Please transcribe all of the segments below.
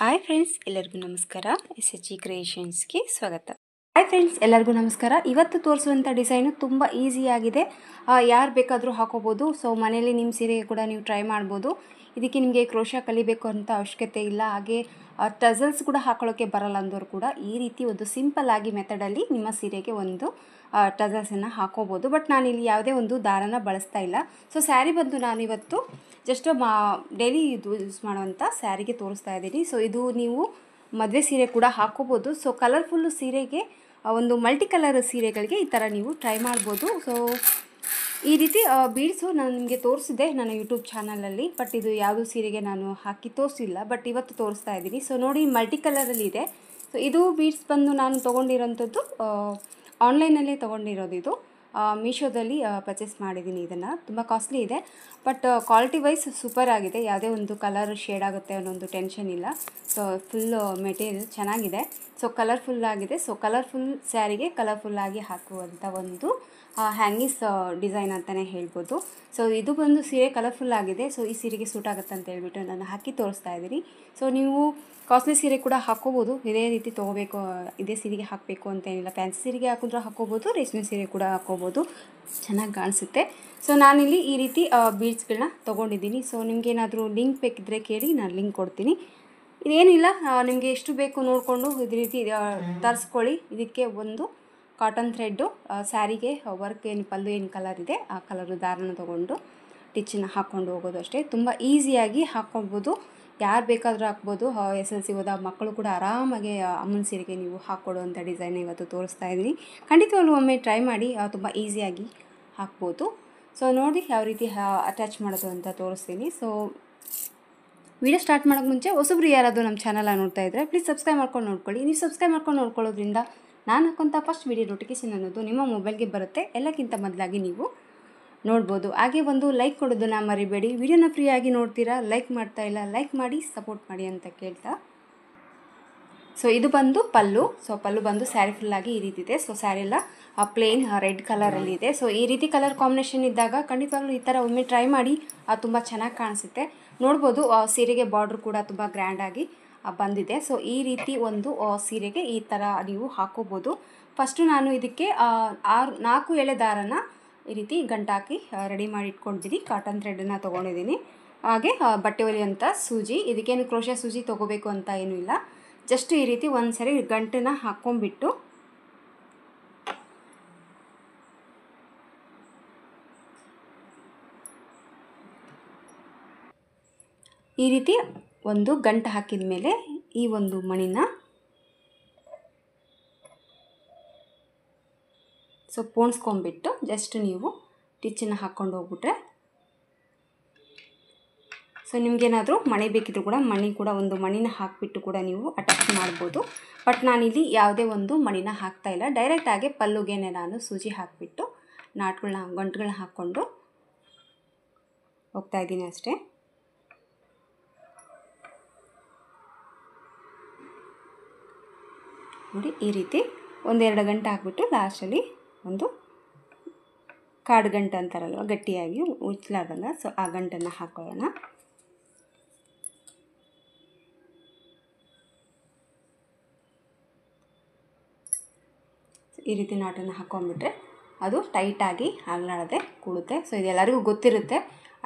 Hi friends, ಎಲ್ಲರಿಗೂ ನಮಸ್ಕಾರ. SHG ಕ್ರಿಯೇಷನ್ಸ್ಗೆ ಸ್ವಾಗತ. ಹಾಯ್ ಫ್ರೆಂಡ್ಸ್, ಎಲ್ಲರಿಗೂ ನಮಸ್ಕಾರ. ಇವತ್ತು ತೋರಿಸುವಂಥ ಡಿಸೈನು ತುಂಬ ಈಸಿಯಾಗಿದೆ. ಯಾರು ಬೇಕಾದರೂ ಹಾಕೋಬೋದು. ಸೊ ಮನೇಲಿ ನಿಮ್ಮ ಸೀರೆಗೆ ಕೂಡ ನೀವು ಟ್ರೈ ಮಾಡ್ಬೋದು. ಇದಕ್ಕೆ ನಿಮಗೆ ಕ್ರೋಶಾ ಕಲಿಬೇಕು ಅಂತ ಅವಶ್ಯಕತೆ ಇಲ್ಲ. ಹಾಗೆ ಟಸಲ್ಸ್ ಕೂಡ ಹಾಕೊಳ್ಳೋಕ್ಕೆ ಬರಲ್ಲ ಅಂದವರು ಕೂಡ ಈ ರೀತಿ ಒಂದು ಸಿಂಪಲ್ ಆಗಿ ಮೆಥಡಲ್ಲಿ ನಿಮ್ಮ ಸೀರೆಗೆ ಒಂದು ಟಸಲ್ಸನ್ನು ಹಾಕೋಬೋದು. ಬಟ್ ನಾನಿಲ್ಲಿ ಯಾವುದೇ ಒಂದು ದಾರನ ಬಳಸ್ತಾ ಇಲ್ಲ. ಸೊ ಸ್ಯಾರಿ ಬಂದು ನಾನಿವತ್ತು ಜಸ್ಟ್ ಡೈಲಿ ಯೂಸ್ ಮಾಡುವಂಥ ಸ್ಯಾರಿಗೆ ತೋರಿಸ್ತಾ ಇದ್ದೀನಿ. ಸೊ ಇದು ನೀವು ಮದುವೆ ಸೀರೆ ಕೂಡ ಹಾಕೋಬೋದು. ಸೊ ಕಲರ್ಫುಲ್ಲು ಸೀರೆಗೆ ಒಂದು ಮಲ್ಟಿ ಕಲರ್ ಸೀರೆಗಳಿಗೆ ಈ ಥರ ನೀವು ಟ್ರೈ ಮಾಡ್ಬೋದು. ಸೊ ಈ ರೀತಿ ಬೀಡ್ಸು ನಾನು ನಿಮಗೆ ತೋರಿಸಿದ್ದೆ ನನ್ನ ಯೂಟ್ಯೂಬ್ ಚಾನಲಲ್ಲಿ. ಬಟ್ ಇದು ಯಾವುದೂ ಸೀರೆಗೆ ನಾನು ಹಾಕಿ ತೋರಿಸಿಲ್ಲ, ಬಟ್ ಇವತ್ತು ತೋರಿಸ್ತಾ ಇದ್ದೀನಿ. ಸೊ ನೋಡಿ, ಮಲ್ಟಿ ಕಲರಲ್ಲಿ ಇದೆ. ಸೊ ಇದು ಬೀಡ್ಸ್ ಬಂದು ನಾನು ತೊಗೊಂಡಿರೋಂಥದ್ದು ಆನ್ಲೈನಲ್ಲೇ ತೊಗೊಂಡಿರೋದು. ಇದು ಮೀಶೋದಲ್ಲಿ ಪರ್ಚೇಸ್ ಮಾಡಿದ್ದೀನಿ. ಇದನ್ನು ತುಂಬ ಕಾಸ್ಟ್ಲಿ ಇದೆ, ಬಟ್ ಕ್ವಾಲಿಟಿ ವೈಸ್ ಸೂಪರ್ ಆಗಿದೆ. ಯಾವುದೇ ಒಂದು ಕಲರ್ ಶೇಡ್ ಆಗುತ್ತೆ ಅನ್ನೋದು ಟೆನ್ಷನ್ ಇಲ್ಲ. ಸೊ ಫುಲ್ ಮೆಟೀರಿಯಲ್ ಚೆನ್ನಾಗಿದೆ. ಸೊ ಕಲರ್ಫುಲ್ ಆಗಿದೆ. ಸೊ ಕಲರ್ಫುಲ್ ಸ್ಯಾರಿಗೆ ಕಲರ್ಫುಲ್ಲಾಗಿ ಹಾಕುವಂಥ ಒಂದು ಹ್ಯಾಂಗಿಸ್ ಡಿಸೈನ್ ಅಂತಲೇ ಹೇಳ್ಬೋದು. ಸೊ ಇದು ಬಂದು ಸೀರೆ ಕಲರ್ಫುಲ್ ಆಗಿದೆ. ಸೊ ಈ ಸೀರೆಗೆ ಸೂಟ್ ಆಗುತ್ತೆ ಅಂತ ಹೇಳ್ಬಿಟ್ಟು ನಾನು ಹಾಕಿ ತೋರಿಸ್ತಾ ಇದ್ದೀನಿ. ಸೊ ನೀವು ಕಾಸ್ಟ್ಲಿ ಸೀರೆ ಕೂಡ ಹಾಕ್ಕೋಬೋದು. ಇದೇ ರೀತಿ ತೊಗೋಬೇಕು, ಇದೇ ಸೀರೆಗೆ ಹಾಕಬೇಕು ಅಂತ ಏನಿಲ್ಲ. ಫ್ಯಾನ್ಸಿ ಸೀರೆಗೆ ಹಾಕಿದ್ರೂ ಹಾಕ್ಕೋಬೋದು, ರೇಷ್ಮೆ ಸೀರೆ ಕೂಡ ಹಾಕ್ಕೋಬೋದು, ಚೆನ್ನಾಗಿ ಕಾಣಿಸುತ್ತೆ. ಸೊ ನಾನಿಲ್ಲಿ ಈ ರೀತಿ ಬೀಡ್ಸ್ಗಳನ್ನ ತೊಗೊಂಡಿದ್ದೀನಿ. ಸೊ ನಿಮಗೇನಾದರೂ ಲಿಂಕ್ ಬೇಕಿದ್ದರೆ ಕೇಳಿ, ನಾನು ಲಿಂಕ್ ಕೊಡ್ತೀನಿ. ಇದೇನಿಲ್ಲ, ನಿಮಗೆ ಎಷ್ಟು ಬೇಕು ನೋಡಿಕೊಂಡು ಇದೇ ರೀತಿ ತರಿಸ್ಕೊಳ್ಳಿ. ಇದಕ್ಕೆ ಒಂದು ಕಾಟನ್ ಥ್ರೆಡ್ಡು, ಸ್ಯಾರಿಗೆ ವರ್ಕ್ ಏನು ಪಲ್ಲು ಏನು ಕಲರ್ ಇದೆ ಆ ಕಲರು ದಾರನ ತೊಗೊಂಡು ಟಿಚ್ಚನ್ನು ಹಾಕ್ಕೊಂಡು ಹೋಗೋದು ಅಷ್ಟೇ. ತುಂಬ ಈಸಿಯಾಗಿ ಹಾಕ್ಕೊಳ್ಬೋದು, ಯಾರು ಬೇಕಾದರೂ ಹಾಕ್ಬೋದು. SLC ಹೋದ ಮಕ್ಕಳು ಕೂಡ ಆರಾಮಾಗಿ ಅಮ್ಮನ ಸೀರೆಗೆ ನೀವು ಹಾಕ್ಕೊಡುವಂಥ ಡಿಸೈನ್ ಇವತ್ತು ತೋರಿಸ್ತಾ ಇದ್ದೀನಿ. ಖಂಡಿತವಾಗ್ಲೂ ಒಮ್ಮೆ ಟ್ರೈ ಮಾಡಿ, ತುಂಬ ಈಸಿಯಾಗಿ ಹಾಕ್ಬೋದು. ಸೊ ನೋಡಿ ಯಾವ ರೀತಿ ಅಟ್ಯಾಚ್ ಮಾಡೋದು ಅಂತ ತೋರಿಸ್ತೀನಿ. ಸೊ ವಿಡಿಯೋ ಸ್ಟಾರ್ಟ್ ಮಾಡೋಕ್ಕೆ ಮುಂಚೆ ಹೊಸಬ್ರು ಯಾರಾದರೂ ನಮ್ಮ ಚಾನಲ್ ನೋಡ್ತಾ ಇದ್ದರೆ ಪ್ಲೀಸ್ ಸಬ್ಸ್ಕ್ರೈಬ್ ಮಾಡ್ಕೊಂಡು ನೋಡ್ಕೊಳ್ಳಿ. ನೀವು ಸಬ್ಸ್ಕ್ರೈಬ್ ಮಾಡ್ಕೊಂಡು ನೋಡ್ಕೊಳ್ಳೋದ್ರಿಂದ ನಾನು ಹಾಕೋಂಥ ಫಸ್ಟ್ ವಿಡಿಯೋ ನೋಟಿಫಿಕೇಷನ್ ಅನ್ನೋದು ನಿಮ್ಮ ಮೊಬೈಲ್ಗೆ ಬರುತ್ತೆ. ಎಲ್ಲಕ್ಕಿಂತ ಮೊದಲಾಗಿ ನೀವು ನೋಡ್ಬೋದು. ಹಾಗೆ ಒಂದು ಲೈಕ್ ಕೊಡೋದನ್ನು ಮರಿಬೇಡಿ. ವಿಡಿಯೋನ ಫ್ರೀಯಾಗಿ ನೋಡ್ತೀರಾ, ಲೈಕ್ ಮಾಡ್ತಾ ಇಲ್ಲ, ಲೈಕ್ ಮಾಡಿ ಸಪೋರ್ಟ್ ಮಾಡಿ ಅಂತ ಕೇಳ್ತಾ. ಸೊ ಇದು ಬಂದು ಪಲ್ಲು. ಸೊ ಪಲ್ಲು ಬಂದು ಸ್ಯಾರಿ ಫುಲ್ಲಾಗಿ ಈ ರೀತಿ ಇದೆ. ಸೊ ಸ್ಯಾರಿ ಎಲ್ಲ ಪ್ಲೇನ್ ರೆಡ್ ಕಲರಲ್ಲಿ ಇದೆ. ಸೊ ಈ ರೀತಿ ಕಲರ್ ಕಾಂಬಿನೇಷನ್ ಇದ್ದಾಗ ಖಂಡಿತವಾಗ್ಲೂ ಈ ಥರ ಒಮ್ಮೆ ಟ್ರೈ ಮಾಡಿ, ತುಂಬ ಚೆನ್ನಾಗಿ ಕಾಣಿಸುತ್ತೆ. ನೋಡ್ಬೋದು ಸೀರೆಗೆ ಬಾರ್ಡ್ರ್ ಕೂಡ ತುಂಬ ಗ್ರ್ಯಾಂಡಾಗಿ ಬಂದಿದೆ. ಸೊ ಈ ರೀತಿ ಒಂದು ಸೀರೆಗೆ ಈ ಥರ ನೀವು ಹಾಕೋಬೋದು. ಫಸ್ಟು ನಾನು ಇದಕ್ಕೆ 4 ಎಳೆ ದಾರನ ಈ ರೀತಿ ಗಂಟಾಕಿ ರೆಡಿ ಮಾಡಿ ಇಟ್ಕೊಂಡಿದ್ದೀನಿ. ಕಾಟನ್ ಥ್ರೆಡನ್ನು ತೊಗೊಂಡಿದ್ದೀನಿ. ಹಾಗೆ ಬಟ್ಟೆ ಹೊಲಿಯುವಂಥ ಸೂಜಿ. ಇದಕ್ಕೇನು ಕ್ರೋಶಾ ಸೂಜಿ ತೊಗೋಬೇಕು ಅಂತ ಏನೂ ಇಲ್ಲ. ಜಸ್ಟ್ ಈ ರೀತಿ ಒಂದು ಸರಿ ಗಂಟನ್ನು ಹಾಕ್ಕೊಂಡ್ಬಿಟ್ಟು ಈ ರೀತಿ ಒಂದು ಗಂಟು ಹಾಕಿದ ಮೇಲೆ ಈ ಒಂದು ಮಣಿನ ಸೊ ಪೋಣಿಸ್ಕೊಂಡ್ಬಿಟ್ಟು ಜಸ್ಟ್ ನೀವು ಟಿಚ್ಚನ್ನು ಹಾಕ್ಕೊಂಡು ಹೋಗ್ಬಿಟ್ರೆ, ಸೊ ನಿಮಗೇನಾದರೂ ಮಣಿ ಬೇಕಿದ್ರೂ ಕೂಡ ಮಣಿ ಕೂಡ ಒಂದು ಮಣಿನ ಹಾಕಿಬಿಟ್ಟು ಕೂಡ ನೀವು ಅಟ್ಯಾಚ್ ಮಾಡ್ಬೋದು. ಬಟ್ ನಾನಿಲ್ಲಿ ಯಾವುದೇ ಒಂದು ಮಣಿನ ಹಾಕ್ತಾ ಇಲ್ಲ. ಡೈರೆಕ್ಟಾಗಿ ಪಲ್ಲುಗೇನೆ ನಾನು ಸೂಜಿ ಹಾಕಿಬಿಟ್ಟು ಗಂಟುಗಳನ್ನ ಹಾಕ್ಕೊಂಡು ಹೋಗ್ತಾ ಇದ್ದೀನಿ ಅಷ್ಟೇ. ನೋಡಿ ಈ ರೀತಿ 1-2 ಗಂಟೆ ಹಾಕ್ಬಿಟ್ಟು ಲಾಸ್ಟಲ್ಲಿ ಒಂದು ಕಾಡು ಗಂಟು ಅಂತಾರಲ್ವ, ಗಟ್ಟಿಯಾಗಿ ಉಚ್ಚಲಾರ್ದಂಗೆ, ಸೊ ಆ ಗಂಟನ್ನು ಹಾಕೊಳ್ಳೋಣ. ಈ ರೀತಿ ನಾಟನ್ನು ಹಾಕ್ಕೊಂಡ್ಬಿಟ್ರೆ ಅದು ಟೈಟಾಗಿ ಆಗಲಾಡದೆ ಕೂಡುತ್ತೆ. ಸೊ ಇದೆಲ್ಲರಿಗೂ ಗೊತ್ತಿರುತ್ತೆ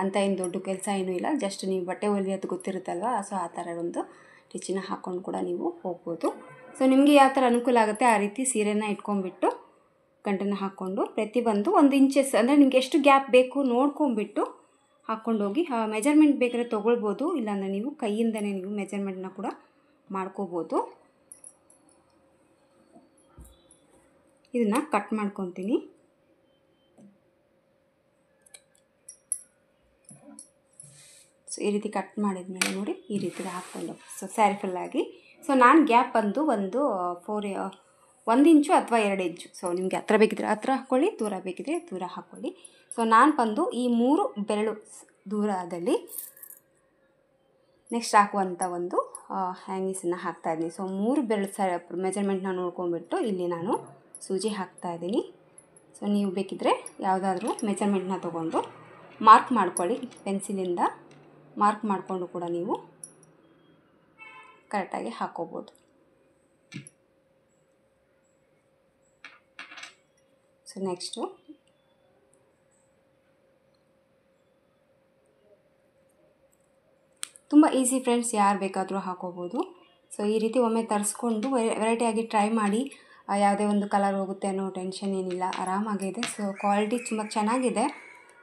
ಅಂತ ಏನು ದೊಡ್ಡ ಕೆಲಸ ಏನೂ ಇಲ್ಲ. ಜಸ್ಟ್ ನೀವು ಬಟ್ಟೆ ಹೊಲಿಯೋದು ಗೊತ್ತಿರುತ್ತಲ್ವ, ಸೊ ಆ ಥರ ಒಂದು ಟಿಚ್ಚನ್ನ ಹಾಕ್ಕೊಂಡು ಕೂಡ ನೀವು ಹೋಗ್ಬೋದು. ಸೊ ನಿಮಗೆ ಯಾವ ಥರ ಅನುಕೂಲ ಆಗುತ್ತೆ ಆ ರೀತಿ ಸೀರೆನ ಇಟ್ಕೊಂಡ್ಬಿಟ್ಟು ಗಂಟನ್ನು ಹಾಕ್ಕೊಂಡು ಪ್ರತಿಯೊಂದು 1 ಇಂಚಸ್ ಅಂದರೆ ನಿಮಗೆ ಎಷ್ಟು ಗ್ಯಾಪ್ ಬೇಕು ನೋಡ್ಕೊಂಬಿಟ್ಟು ಹಾಕ್ಕೊಂಡೋಗಿ. ಮೆಜರ್ಮೆಂಟ್ ಬೇಕಾದ್ರೆ ತೊಗೊಳ್ಬೋದು, ಇಲ್ಲಾಂದರೆ ನೀವು ಕೈಯಿಂದನೇ ನೀವು ಮೆಜರ್ಮೆಂಟ್ನ ಕೂಡ ಮಾಡ್ಕೋಬೋದು. ಇದನ್ನು ಕಟ್ ಮಾಡ್ಕೊತೀನಿ. ಸೊ ಈ ರೀತಿ ಕಟ್ ಮಾಡಿದ್ಮೇಲೆ ನೋಡಿ ಈ ರೀತಿ ಹಾಕ್ಕೊಂಡು ಸೊ ಸ್ಯಾರಿ ಫುಲ್ಲಾಗಿ. ಸೊ ನಾನು ಗ್ಯಾಪ್ ಬಂದು ಒಂದು 1 ಇಂಚು ಅಥವಾ 2 ಇಂಚು. ಸೊ ನಿಮಗೆ ಹತ್ರ ಬೇಕಿದ್ರೆ ಹತ್ರ ಹಾಕ್ಕೊಳ್ಳಿ, ದೂರ ಬೇಕಿದ್ರೆ ದೂರ ಹಾಕ್ಕೊಳ್ಳಿ. ಸೊ ನಾನು ಬಂದು ಈ 3 ಬೆರಳು ದೂರದಲ್ಲಿ ನೆಕ್ಸ್ಟ್ ಹಾಕುವಂಥ ಒಂದು ಹ್ಯಾಂಗಿಸನ್ನು ಹಾಕ್ತಾಯಿದ್ದೀನಿ. ಸೊ 3 ಬೆರಳು ಮೆಜರ್ಮೆಂಟ್ನ ನೋಡ್ಕೊಂಡ್ಬಿಟ್ಟು ಇಲ್ಲಿ ನಾನು ಸೂಜಿ ಹಾಕ್ತಾಯಿದ್ದೀನಿ. ಸೊ ನೀವು ಬೇಕಿದ್ದರೆ ಯಾವುದಾದ್ರೂ ಮೆಜರ್ಮೆಂಟ್ನ ತೊಗೊಂಡು ಮಾರ್ಕ್ ಮಾಡ್ಕೊಳ್ಳಿ. ಪೆನ್ಸಿಲಿಂದ ಮಾರ್ಕ್ ಮಾಡಿಕೊಂಡು ಕೂಡ ನೀವು ಕರೆಕ್ಟಾಗಿ ಹಾಕೋಬೋದು. ಸೊ ನೆಕ್ಸ್ಟು ತುಂಬ ಈಸಿ ಫ್ರೆಂಡ್ಸ್, ಯಾರು ಬೇಕಾದರೂ ಹಾಕೋಬೋದು. ಸೊ ಈ ರೀತಿ ಒಮ್ಮೆ ತರಿಸ್ಕೊಂಡು ವೆರೈಟಿಯಾಗಿ ಟ್ರೈ ಮಾಡಿ. ಯಾವುದೇ ಒಂದು ಕಲರ್ ಹೋಗುತ್ತೆ ಅನ್ನೋ ಟೆನ್ಷನ್ ಏನಿಲ್ಲ, ಆರಾಮಾಗಿದೆ. ಸೊ ಕ್ವಾಲಿಟಿ ತುಂಬ ಚೆನ್ನಾಗಿದೆ.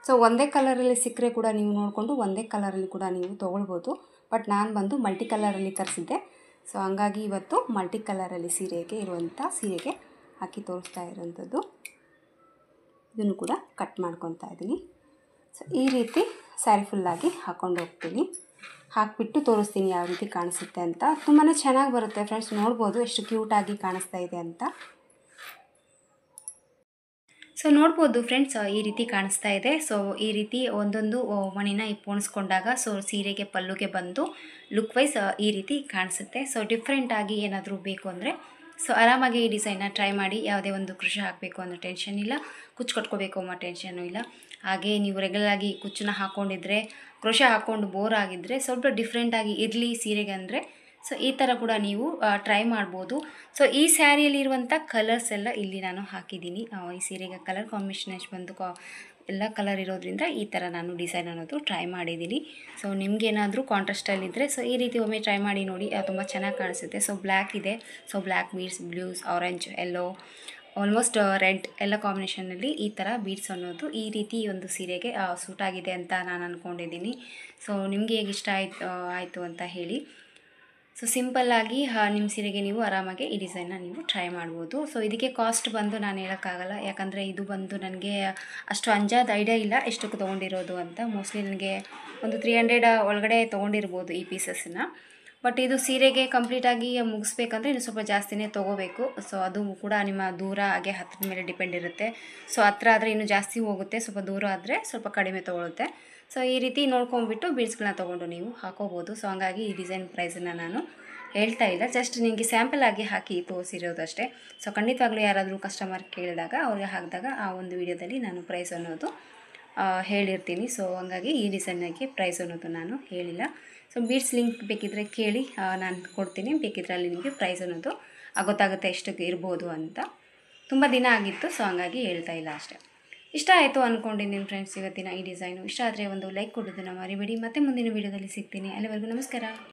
ಸೊ ಒಂದೇ ಕಲರಲ್ಲಿ ಸಿಕ್ಕರೆ ಕೂಡ ನೀವು ನೋಡಿಕೊಂಡು ಒಂದೇ ಕಲರಲ್ಲಿ ಕೂಡ ನೀವು ತೊಗೊಳ್ಬೋದು. ಬಟ್ ನಾನು ಬಂದು ಮಲ್ಟಿ ಕಲರಲ್ಲಿ ತರಿಸಿದ್ದೆ. ಸೊ ಹಂಗಾಗಿ ಇವತ್ತು ಮಲ್ಟಿ ಕಲರಲ್ಲಿ ಸೀರೆಗೆ ಹಾಕಿ ತೋರಿಸ್ತಾ ಇರೋವಂಥದ್ದು. ಇದನ್ನು ಕೂಡ ಕಟ್ ಮಾಡ್ಕೊತಾ ಇದ್ದೀನಿ. ಸೊ ಈ ರೀತಿ ಸ್ಯಾರಿ ಫುಲ್ಲಾಗಿ ಹಾಕ್ಕೊಂಡು ಹೋಗ್ತೀನಿ. ಹಾಕಿಬಿಟ್ಟು ತೋರಿಸ್ತೀನಿ ಯಾವ ರೀತಿ ಕಾಣಿಸುತ್ತೆ ಅಂತ. ತುಂಬಾ ಚೆನ್ನಾಗಿ ಬರುತ್ತೆ ಫ್ರೆಂಡ್ಸ್, ನೋಡ್ಬೋದು ಎಷ್ಟು ಕ್ಯೂಟಾಗಿ ಕಾಣಿಸ್ತಾ ಇದೆ ಅಂತ. ಸೊ ನೋಡ್ಬೋದು ಫ್ರೆಂಡ್ಸ್, ಈ ರೀತಿ ಕಾಣಿಸ್ತಾ ಇದೆ. ಸೊ ಈ ರೀತಿ ಒಂದೊಂದು ಮಣಿನ ಪೋಣಿಸ್ಕೊಂಡಾಗ ಸೊ ಸೀರೆಗೆ ಪಲ್ಲುಗೆ ಬಂದು ಲುಕ್ ವೈಸ್ ಈ ರೀತಿ ಕಾಣಿಸುತ್ತೆ. ಸೊ ಡಿಫ್ರೆಂಟಾಗಿ ಏನಾದರೂ ಬೇಕು ಅಂದರೆ ಸೊ ಆರಾಮಾಗಿ ಈ ಡಿಸೈನ್ನ ಟ್ರೈ ಮಾಡಿ. ಯಾವುದೇ ಒಂದು ಕೃಷಿ ಹಾಕಬೇಕು ಅನ್ನೋ ಟೆನ್ಷನ್ ಇಲ್ಲ, ಕುಚ್ಚು ಕಟ್ಕೋಬೇಕು ಅನ್ನೋ ಟೆನ್ಷನ್ನು ಇಲ್ಲ. ಹಾಗೆ ನೀವು ರೆಗ್ಯುಲರಾಗಿ ಕುಚ್ಚನ್ನ ಹಾಕ್ಕೊಂಡಿದ್ರೆ, ಕ್ರೋಶ ಹಾಕ್ಕೊಂಡು ಬೋರ್ ಆಗಿದ್ದರೆ ಸ್ವಲ್ಪ ಡಿಫ್ರೆಂಟಾಗಿ ಇರಲಿ ಸೀರೆಗೆ ಅಂದರೆ ಸೊ ಈ ಥರ ಕೂಡ ನೀವು ಟ್ರೈ ಮಾಡ್ಬೋದು. ಸೊ ಈ ಸ್ಯಾರಿಯಲ್ಲಿರುವಂಥ ಕಲರ್ಸ್ ಎಲ್ಲ ಇಲ್ಲಿ ನಾನು ಹಾಕಿದ್ದೀನಿ. ಈ ಸೀರೆಗೆ ಕಲರ್ ಕಾಂಬಿನೇಷನ್ ಎಷ್ಟು ಬಂದು ಎಲ್ಲ ಕಲರ್ ಇರೋದ್ರಿಂದ ಈ ಥರ ನಾನು ಡಿಸೈನ್ ಅನ್ನೋದು ಟ್ರೈ ಮಾಡಿದ್ದೀನಿ. ಸೊ ನಿಮಗೇನಾದರೂ ಕಾಂಟ್ರಾಸ್ಟಲ್ಲಿ ಇದ್ದರೆ ಸೊ ಈ ರೀತಿ ಒಮ್ಮೆ ಟ್ರೈ ಮಾಡಿ ನೋಡಿ, ತುಂಬ ಚೆನ್ನಾಗಿ ಕಾಣಿಸುತ್ತೆ. ಸೊ ಬ್ಲ್ಯಾಕ್ ಇದೆ, so black beads, blues, orange, yellow, almost red ಎಲ್ಲ ಕಾಂಬಿನೇಷನ್ನಲ್ಲಿ ಈ ಥರ ಬೀಡ್ಸ್ ಅನ್ನೋದು ಈ ರೀತಿ ಒಂದು ಸೀರೆಗೆ ಸೂಟ್ ಆಗಿದೆ ಅಂತ ನಾನು ಅಂದ್ಕೊಂಡಿದ್ದೀನಿ. ಸೊ ನಿಮಗೆ ಹೇಗೆ ಇಷ್ಟ ಆಯಿತು ಅಂತ ಹೇಳಿ. ಸೊ ಸಿಂಪಲ್ಲಾಗಿ ನಿಮ್ಮ ಸೀರೆಗೆ ನೀವು ಆರಾಮಾಗಿ ಈ ಡಿಸೈನ್ನ ನೀವು ಟ್ರೈ ಮಾಡ್ಬೋದು. ಸೊ ಇದಕ್ಕೆ ಕಾಸ್ಟ್ ಬಂದು ನಾನು ಹೇಳೋಕ್ಕಾಗಲ್ಲ, ಯಾಕಂದರೆ ಇದು ಬಂದು ನನಗೆ ಅಷ್ಟು ಅಂಜಾದ ಐಡಿಯಾ ಇಲ್ಲ ಎಷ್ಟಕ್ಕೆ ತೊಗೊಂಡಿರೋದು ಅಂತ. ಮೋಸ್ಟ್ಲಿ ನನಗೆ ಒಂದು 300 ಒಳಗಡೆ ತೊಗೊಂಡಿರ್ಬೋದು ಈ ಪೀಸಸ್ಸನ್ನು. ಬಟ್ ಇದು ಸೀರೆಗೆ ಕಂಪ್ಲೀಟಾಗಿ ಮುಗಿಸ್ಬೇಕಂದ್ರೆ ಇನ್ನು ಸ್ವಲ್ಪ ಜಾಸ್ತಿನೇ ತೊಗೋಬೇಕು. ಸೊ ಅದು ಕೂಡ ನಿಮ್ಮ ದೂರ ಹಾಗೆ ಹತ್ರದ ಮೇಲೆ ಡಿಪೆಂಡ್ ಇರುತ್ತೆ. ಸೊ ಹತ್ರ ಆದರೆ ಇನ್ನೂ ಜಾಸ್ತಿ ಹೋಗುತ್ತೆ, ಸ್ವಲ್ಪ ದೂರ ಆದರೆ ಸ್ವಲ್ಪ ಕಡಿಮೆ ತೊಗೊಳುತ್ತೆ. ಸೊ ಈ ರೀತಿ ನೋಡ್ಕೊಂಡ್ಬಿಟ್ಟು ಬೀಡ್ಸ್ಗಳನ್ನ ತೊಗೊಂಡು ನೀವು ಹಾಕೋಬೋದು. ಸೊ ಹಂಗಾಗಿ ಈ ಡಿಸೈನ್ ಪ್ರೈಸನ್ನು ನಾನು ಹೇಳ್ತಾ ಇಲ್ಲ, ಜಸ್ಟ್ ನಿಮಗೆ ಸ್ಯಾಂಪಲ್ ಆಗಿ ಹಾಕಿ ತೋರಿಸಿರೋದು ಅಷ್ಟೇ. ಸೊ ಖಂಡಿತವಾಗ್ಲೂ ಯಾರಾದರೂ ಕಸ್ಟಮರ್ ಕೇಳಿದಾಗ ಅವ್ರಿಗೆ ಹಾಕಿದಾಗ ಆ ಒಂದು ವಿಡಿಯೋದಲ್ಲಿ ನಾನು ಪ್ರೈಸ್ ಅನ್ನೋದು ಹೇಳಿರ್ತೀನಿ. ಸೊ ಹಂಗಾಗಿ ಈ ಡಿಸೈನಿಗೆ ಪ್ರೈಸ್ ಅನ್ನೋದು ನಾನು ಹೇಳಿಲ್ಲ. ಸೊ ಬೀಡ್ಸ್ ಲಿಂಕ್ ಬೇಕಿದ್ದರೆ ಕೇಳಿ, ನಾನು ಕೊಡ್ತೀನಿ. ಬೇಕಿದ್ರೆ ಅಲ್ಲಿ ನಿಮಗೆ ಪ್ರೈಸ್ ಅನ್ನೋದು ಗೊತ್ತಾಗುತ್ತೆ ಎಷ್ಟಕ್ಕೆ ಇರ್ಬೋದು ಅಂತ. ತುಂಬ ದಿನ ಆಗಿತ್ತು, ಸೊ ಹಂಗಾಗಿ ಹೇಳ್ತಾ ಇಲ್ಲ ಅಷ್ಟೇ. ಇಷ್ಟ ಆಯಿತು ಅಂದ್ಕೊಂಡಿದ್ದೀನಿ ಫ್ರೆಂಡ್ಸ್ ಇವತ್ತಿನ ಈ ಡಿಸೈನು. ಇಷ್ಟ ಆದರೆ ಒಂದು ಲೈಕ್ ಕೊಡೋದನ್ನು ಮರಿಬೇಡಿ. ಮತ್ತೆ ಮುಂದಿನ ವೀಡಿಯೋದಲ್ಲಿ ಸಿಗ್ತೀನಿ. ಅಲ್ಲಿವರೆಗೂ ನಮಸ್ಕಾರ.